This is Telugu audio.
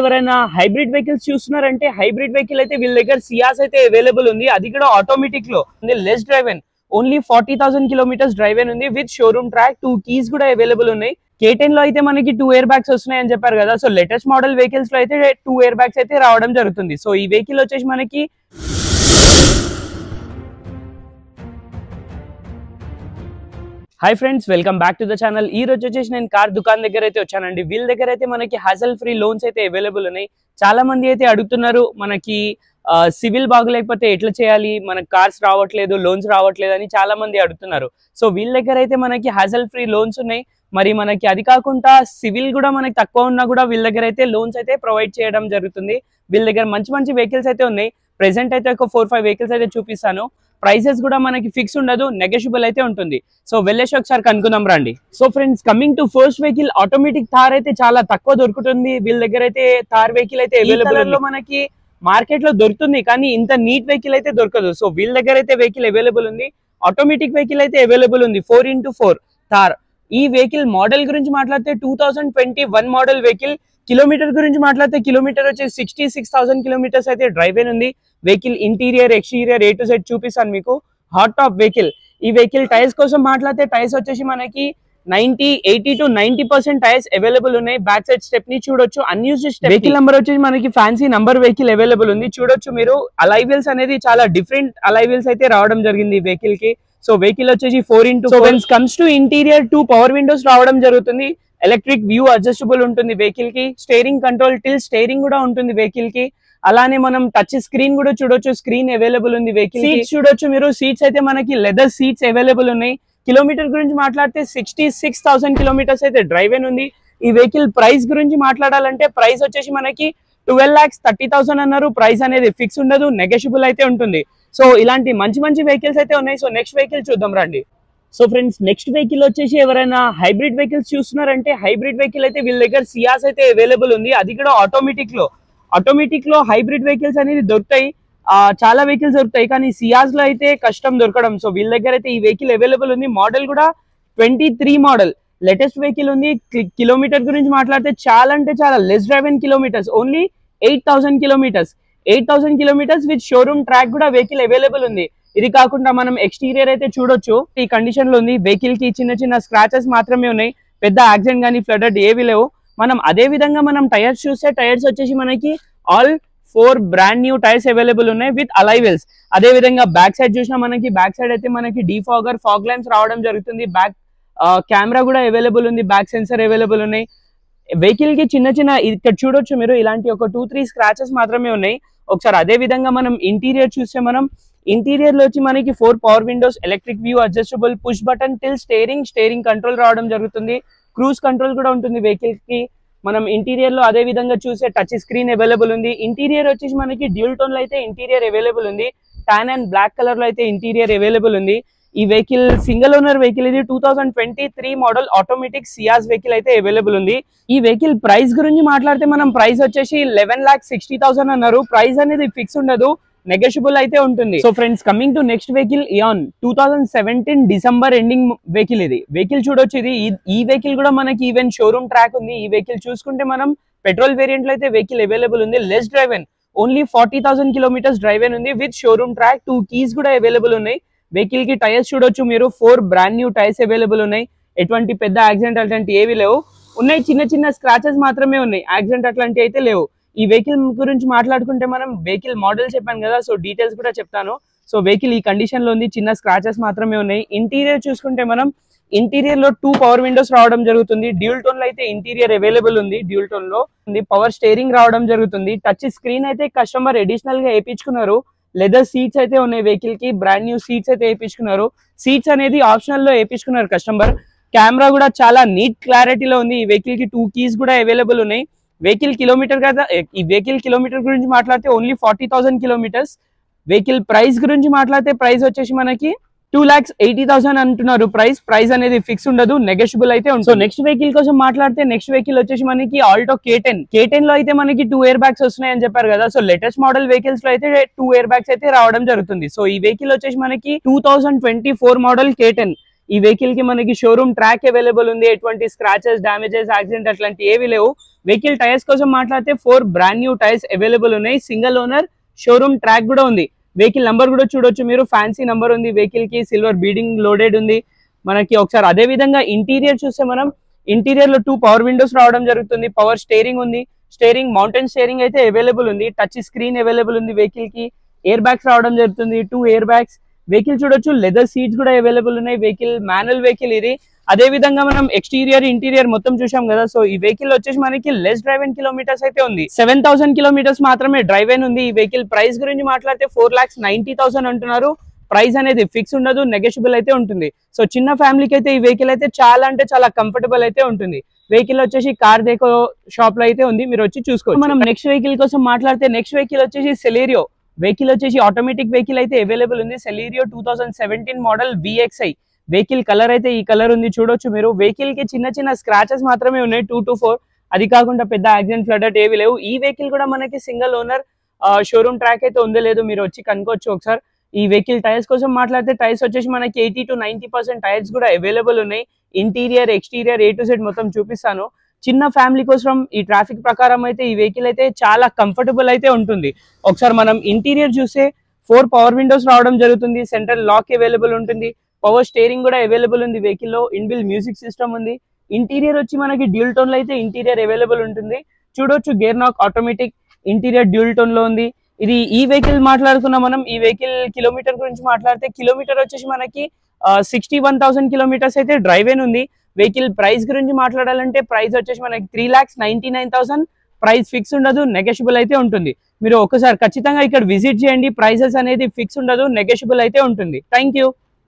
ఎవరైనా హైబ్రిడ్ వెహికల్స్ చూస్తున్నారంటే హైబ్రిడ్ వెహికల్ అయితే వీళ్ళ దగ్గర సియాస్ అయితే అవైలబుల్ ఉంది. అది కూడా ఆటోమేటిక్ లో less driven, only 40,000 kilometres driven ఉంది విత్ షోరూమ్ ట్రాక్. 2 కీస్ కూడా అవైలబుల్ ఉన్నాయి. K10 లో అయితే మనకి 2 ఎయిర్ బ్యాగ్స్ వస్తున్నాయి అని చెప్పారు కదా. సో లేటెస్ట్ మోడల్ వెహికల్స్ లో అయితే 2 ఎయిర్ బ్యాగ్స్ అయితే రావడం జరుగుతుంది. సో ఈ వెహికల్ వచ్చేసి మనకి hi friends, welcome back to the channel. ఈ రోజు వచ్చేసి నేను కార్ దుకాన్ దగ్గర అయితే వచ్చానండి. వీళ్ళ దగ్గర అయితే మనకి హాజల్ ఫ్రీ లోన్స్ అయితే అవైలబుల్ ఉన్నాయి. చాలా మంది అయితే అడుగుతున్నారు, మనకి సివిల్ బాగలేకపోతే ఎట్లా చేయాలి, మనకి కార్స్ రావట్లేదు, లోన్స్ రావట్లేదు అని చాలా మంది అడుగుతున్నారు. సో వీళ్ళ దగ్గర అయితే మనకి హాజల్ ఫ్రీ లోన్స్ ఉన్నాయి. మరి మనకి అది కాకుండా సివిల్ కూడా మనకి తక్కువ ఉన్నా కూడా వీళ్ళ దగ్గర అయితే లోన్స్ అయితే ప్రొవైడ్ చేయడం జరుగుతుంది. వీళ్ళ దగ్గర మంచి మంచి వెహికల్స్ అయితే ఉన్నాయి. ప్రెసెంట్ అయితే ఒక 4-5 వెహికల్స్ అయితే చూపిస్తాను. ప్రైసెస్ కూడా మనకి ఫిక్స్ ఉండదు, నెగోషియబుల్ అయితే ఉంటుంది. సో వెళ్ళేసి ఒకసారి కనుక్కుందాం రండి. So friends, coming to first vehicle, automatic Thar అయితే చాలా తక్కువ దొరుకుతుంది. వీళ్ళ దగ్గర అయితే థార్ వెహికల్ అయితే అవైలబుల్ లో మనకి మార్కెట్ లో దొరుకుతుంది, కానీ ఇంత నీట్ వెహికల్ అయితే దొరకదు. సో వీళ్ళ దగ్గర అయితే వెహికల్ అవైలబుల్ ఉంది. ఆటోమేటిక్ వెహికల్ అయితే అవైలబుల్ ఉంది, 4x4 థార్. ఈ వెహికల్ మోడల్ గురించి మాట్లాడితే 2021 మోడల్ వెహికల్. కిలోమీటర్ గురించి మాట్లాడితే కిలోమీటర్ వచ్చి 66,000 కిలోమీటర్స్ అయితే డ్రైవ్ ఉంది. Vehicle interior exterior A to Z చూపిస్తాను మీకు. Hot top vehicle. ఈ వెహికల్ టైర్స్ కోసం మాట్లాడితే టైర్స్ వచ్చేసి మనకి 80 to 90% టైర్స్ అవైలబుల్ ఉన్నాయి. బ్యాక్ సైడ్ స్టెప్ ని చూడొచ్చు, అన్యూజ్డ్ స్టెప్. వెహికల్ నెంబర్ వచ్చేసి మనకి ఫ్యాన్సీ నంబర్ వెహికల్ అవైలబుల్ ఉంది. చూడొచ్చు మీరు. అలైవెల్స్ అనేది చాలా డిఫరెంట్ అలైవెల్స్ అయితే రావడం జరిగింది ఈ వెహికల్ కి. సో వెహికల్ వచ్చేసి 4x4. Comes to interior 2 power Windows రావడం జరుగుతుంది. ఎలక్ట్రిక్ వ్యూ అడ్జస్టబుల్ ఉంటుంది వెహికల్ కి. స్టీరింగ్ కంట్రోల్ టిల్ స్టీరింగ్ కూడా ఉంటుంది వెహికల్ కి. అలానే మనం టచ్ స్క్రీన్ కూడా చూడొచ్చు, స్క్రీన్ అవైలబుల్ ఉంది వెహికల్. సీట్స్ చూడొచ్చు మీరు. సీట్స్ అయితే మనకి లెదర్ సీట్స్ అవైలబుల్ ఉన్నాయి. కిలోమీటర్ గురించి మాట్లాడితే 66,000 కిలోమీటర్స్ అయితే డ్రైవ్ ఉంది. ఈ వెహికల్ ప్రైస్ గురించి మాట్లాడాలంటే ప్రైస్ వచ్చేసి మనకి 12,30,000 అన్నారు. ప్రైస్ అనేది ఫిక్స్ ఉండదు, నెగోషియబుల్ అయితే ఉంటుంది. సో ఇలాంటి మంచి మంచి వెహికల్స్ అయితే ఉన్నాయి. సో నెక్స్ట్ వెహికల్ చూద్దాం రండి. సో ఫ్రెండ్స్, నెక్స్ట్ వెహికల్ వచ్చేసి ఎవరైనా హైబ్రిడ్ వెహికల్స్ చూస్తున్నారంటే హైబ్రిడ్ వెహికల్ అయితే వీళ్ళ దగ్గర సియాస్ అయితే అవైలబుల్ ఉంది. అది కూడా ఆటోమేటిక్ లో హైబ్రిడ్ వెహికల్స్ అనేది దొరుకుతాయి. చాలా వెహికల్స్ దొరుకుతాయి, కానీ సియాస్ లో అయితే కష్టం దొరకడం. సో వీళ్ళ దగ్గర అయితే ఈ వెహికల్ అవైలబుల్ ఉంది. మోడల్ కూడా 23 మోడల్, లేటెస్ట్ వెహికల్ ఉంది. కిలోమీటర్ గురించి మాట్లాడితే చాలా అంటే చాలా less driven kilometres, only 8,000 kilometres. 8,000 kilometres with showroom track కూడా వెహికల్ అవైలబుల్ ఉంది. ఇది కాకుండా మనం ఎక్స్టీరియర్ అయితే చూడొచ్చు, ఈ కండిషన్ లో ఉంది. వెహికల్ కి చిన్న చిన్న స్క్రాచెస్ మాత్రమే ఉన్నాయి, పెద్ద యాక్సిడెంట్ కానీ ఫ్లడ్ ఏవి లేవు. మనం అదే విధంగా మనం టైర్స్ చూస్తే టైర్స్ వచ్చేసి మనకి all 4 brand new tyres available ఉన్నాయి విత్ అలైవెల్స్. అదే విధంగా బ్యాక్ సైడ్ చూసినా మనకి బ్యాక్ సైడ్ అయితే మనకి డీఫాగర్, ఫాగ్ ల్యాంప్స్ రావడం జరుగుతుంది. బ్యాక్ కెమెరా కూడా అవైలబుల్ ఉంది, బ్యాక్ సెన్సర్ అవైలబుల్ ఉన్నాయి. వెహికల్ కి చిన్న చిన్న ఇక్కడ చూడొచ్చు మీరు, ఇలాంటి ఒక 2-3 స్క్రాచెస్ మాత్రమే ఉన్నాయి. ఒకసారి అదే విధంగా మనం ఇంటీరియర్ చూస్తే, మనం ఇంటీరియర్ లో వచ్చి మనకి 4 power Windows, electric view adjustable, push button till steering control రావడం జరుగుతుంది. క్రూజ్ కంట్రోల్ కూడా ఉంటుంది వెహికల్ కి. మనం ఇంటీరియర్ లో అదే విధంగా చూసే టచ్ స్క్రీన్ అవైలబుల్ ఉంది. ఇంటీరియర్ వచ్చేసి మనకి డ్యూల్ టోన్ లో అయితే ఇంటీరియర్ అవైలబుల్ ఉంది. టాన్ అండ్ బ్లాక్ కలర్ లో అయితే ఇంటీరియర్ అవైలబుల్ ఉంది. ఈ వెహికల్ సింగిల్ ఓనర్ వెహికల్. ఇది 2023 మోడల్ ఆటోమేటిక్ సియాస్ వెహికల్ అయితే అవైలబుల్ ఉంది. ఈ వెహికల్ ప్రైస్ గురించి మాట్లాడితే మనం ప్రైస్ వచ్చేసి 11,60,000 అన్నారు. ప్రైస్ అనేది ఫిక్స్ ఉండదు, నెగోషియబుల్ అయితే ఉంటుంది. So friends, coming to next vehicle, Eon 2017 December ending vehicle. ఇది వెహికల్ చూడొచ్చు. ఈ వెహికల్ కూడా మనకి ఈవెన్ షోరూమ్ ట్రాక్ ఉంది. ఈ వెహికల్ చూసుకుంటే మనం పెట్రోల్ వేరియంట్ లో అయితే వెహికల్ అవైలబుల్ ఉంది. Less driven, only 40,000 kilometres drive ఉంది విత్ షోరూమ్ ట్రాక్. 2 కీస్ కూడా అవైలబుల్ ఉన్నాయి. వెహికల్ కి టైర్స్ చూడొచ్చు మీరు, 4 బ్రాండ్ న్యూ టైర్స్ అవైలబుల్ ఉన్నాయి. ఎటువంటి పెద్ద యాక్సిడెంట్ అట్లాంటి ఏవి లేవు. ఉన్నాయి చిన్న చిన్న స్క్రాచెస్ మాత్రమే ఉన్నాయి, యాక్సిడెంట్ అట్లాంటి అయితే లేవు. ఈ వెహికల్ గురించి మాట్లాడుకుంటే మనం వెహికల్ మోడల్ చెప్పాను కదా, సో డీటెయిల్స్ కూడా చెప్తాను. సో వెహికల్ ఈ కండిషన్ లో ఉంది, చిన్న స్క్రాచెస్ మాత్రమే ఉన్నాయి. ఇంటీరియర్ చూసుకుంటే మనం ఇంటీరియర్ లో 2 పవర్ విండోస్ రావడం జరుగుతుంది. డ్యూల్ టోన్ లో అయితే ఇంటీరియర్ అవైలబుల్ ఉంది. డ్యూల్ టోన్ లో ఉంది. పవర్ స్టీరింగ్ రావడం జరుగుతుంది. టచ్ స్క్రీన్ అయితే కస్టమర్ అడిషనల్ గా వేయించుకున్నారు. లెదర్ సీట్స్ అయితే ఉన్నాయి వెహికల్ కి. బ్రాండ్ న్యూ సీట్స్ అయితే వేయించుకున్నారు. సీట్స్ అనేది ఆప్షనల్ లో వేయించుకున్నారు కస్టమర్. కెమెరా కూడా చాలా నీట్ క్లారిటీలో ఉంది. ఈ వెహికల్ కి 2 కీస్ కూడా అవైలబుల్ ఉన్నాయి. వెహికల్ కిలోమీటర్ కదా, ఈ వెహికల్ కిలోమీటర్ గురించి మాట్లాడితే ఓన్లీ 40,000 కిలోమీటర్స్. వెహికల్ ప్రైస్ గురించి మాట్లాడితే ప్రైస్ వచ్చేసి మనకి 2,80,000 అంటున్నారు. ప్రైస్ అనేది ఫిక్స్ ఉండదు, నెగోషియబుల్ అయితే ఉంటుంది. సో నెక్స్ట్ వెహికల్ కోసం మాట్లాడితే నెక్స్ట్ వెహికల్ వచ్చేసి మనకి ఆల్టో K10 లో అయితే మనకి 2 ఎయిర్ బ్యాగ్స్ వస్తున్నాయి అని చెప్పారు కదా. సో లేటెస్ట్ మోడల్ వెహికల్స్ లో అయితే 2 ఎయిర్ బ్యాగ్స్ అయితే రావడం జరుగుతుంది. సో ఈ వెహికల్ వచ్చేసి మనకి 2024 మోడల్ K10. ఈ వెహికల్ కి మనకి షోరూమ్ ట్రాక్ అవైలబుల్ ఉంది. ఎటువంటి స్క్రాచెస్, డామేజెస్, యాక్సిడెంట్ అట్లాంటి ఏవి లేవు. వెహికల్ టైర్స్ కోసం మాట్లాడితే 4 బ్రాండ్ న్యూ టైర్స్ అవైలబుల్ ఉన్నాయి. సింగిల్ ఓనర్ షోరూమ్ ట్రాక్ కూడా ఉంది. వెహికల్ నంబర్ కూడా చూడొచ్చు మీరు, ఫ్యాన్సీ నంబర్ ఉంది వెహికల్ కి, సిల్వర్ బీడింగ్ లోడెడ్ ఉంది మనకి. ఒకసారి అదే విధంగా ఇంటీరియర్ చూస్తే మనం ఇంటీరియర్ లో 2 పవర్ విండోస్ రావడం జరుగుతుంది. పవర్ స్టీరింగ్ ఉంది, స్టీరింగ్ మౌంటైన్ స్టీరింగ్ అయితే అవైలబుల్ ఉంది. టచ్ స్క్రీన్ అవైలబుల్ ఉంది వెహికల్ కి. ఎయిర్ బ్యాగ్స్ రావడం జరుగుతుంది, 2 ఎయిర్ బ్యాగ్స్. వెహికల్ చూడొచ్చు లెదర్ సీట్స్ కూడా అవైలబుల్ ఉన్నాయి. వెహికల్ మాన్యువల్ వెహికల్ ఇది. అదే విధంగా మనం ఎక్స్టీరియర్ ఇంటీరియర్ మొత్తం చూసాం కదా. సో ఈ వెహికల్ వచ్చేసి మనకి లెస్ డ్రైవ్ ఇన్ కిలోమీటర్స్ అయితే ఉంది. 7000 కిలోమీటర్స్ మాత్రమే డ్రైవ్ అయిన ఉంది. ఈ వెహికల్ ప్రైస్ గురించి మాట్లాడితే 4,90,000 అంటున్నారు. ప్రైస్ అనేది ఫిక్స్ ఉండదు, నెగోషియబుల్ అయితే ఉంటుంది. సో చిన్న ఫ్యామిలీకి అయితే ఈ వెహికల్ అయితే చాలా అంటే చాలా కంఫర్టబుల్ అయితే ఉంటుంది. వెహికల్ వచ్చేసి కార్ డెకో షాప్ లో అయితే ఉంది, మీరు వచ్చి చూసుకోవచ్చు. మనం నెక్స్ట్ వెహికల్ కోసం మాట్లాడితే నెక్స్ట్ వెహికల్ వచ్చేసి సెలీరియో. వెహికల్ వచ్చేసి ఆటోమేటిక్ వెహికల్ అయితే అవైలబుల్ ఉంది. Celerio 2017 model VXI. Vehicle colour అయితే ఈ కలర్ ఉంది, చూడొచ్చు మీరు. వెహికల్ కి చిన్న చిన్న స్క్రాచెస్ మాత్రమే ఉన్నాయి, 2 to 4. అది కాకుండా పెద్ద యాక్సిడెంట్ ఫ్లడ్ ఏవి లేవు. ఈ వెహికల్ కూడా మనకి సింగిల్ ఓనర్ షోరూమ్ ట్రాక్ అయితే ఉందో లేదో మీరు వచ్చి కనుక్కోవచ్చు ఒకసారి. ఈ వెహికల్ టైర్స్ కోసం మాట్లాడితే టైర్స్ వచ్చేసి మనకి 80 to 90% టైర్స్ కూడా అవైలబుల్ ఉన్నాయి. Interior exterior A to Z మొత్తం చూపిస్తాను. చిన్న ఫ్యామిలీ కోసం ఈ ట్రాఫిక్ ప్రకారం అయితే ఈ వెహికల్ అయితే చాలా కంఫర్టబుల్ అయితే ఉంటుంది. ఒకసారి మనం ఇంటీరియర్ చూస్తే 4 పవర్ విండోస్ రావడం జరుగుతుంది. సెంట్రల్ లాక్ అవైలబుల్ ఉంటుంది. పవర్ స్టీరింగ్ కూడా అవైలబుల్ ఉంది వెహికల్ లో. ఇన్బిల్ మ్యూజిక్ సిస్టమ్ ఉంది. ఇంటీరియర్ వచ్చి మనకి డ్యూల్ టోన్ లో అయితే ఇంటీరియర్ అవైలబుల్ ఉంటుంది. చూడొచ్చు గేర్ నాక్ ఆటోమేటిక్, ఇంటీరియర్ డ్యూల్ టోన్ లో ఉంది. ఇది ఈ వెహికల్ మాట్లాడుకున్నాం మనం. ఈ వెహికల్ కిలోమీటర్ గురించి మాట్లాడితే కిలోమీటర్ వచ్చేసి మనకి 61,000 కిలోమీటర్స్ అయితే డ్రైవ్ అయిన ఉంది. వెహికల్ ప్రైస్ గురించి మాట్లాడాలంటే ప్రైస్ వచ్చేసి మనకి 3,99,000. ప్రైస్ ఫిక్స్ ఉండదు, నెగోషియబుల్ అయితే ఉంటుంది. మీరు ఒకసారి ఖచ్చితంగా ఇక్కడ విజిట్ చేయండి. ప్రైసెస్ అనేది ఫిక్స్ ఉండదు, నెగోషియబుల్ అయితే ఉంటుంది. Thank you.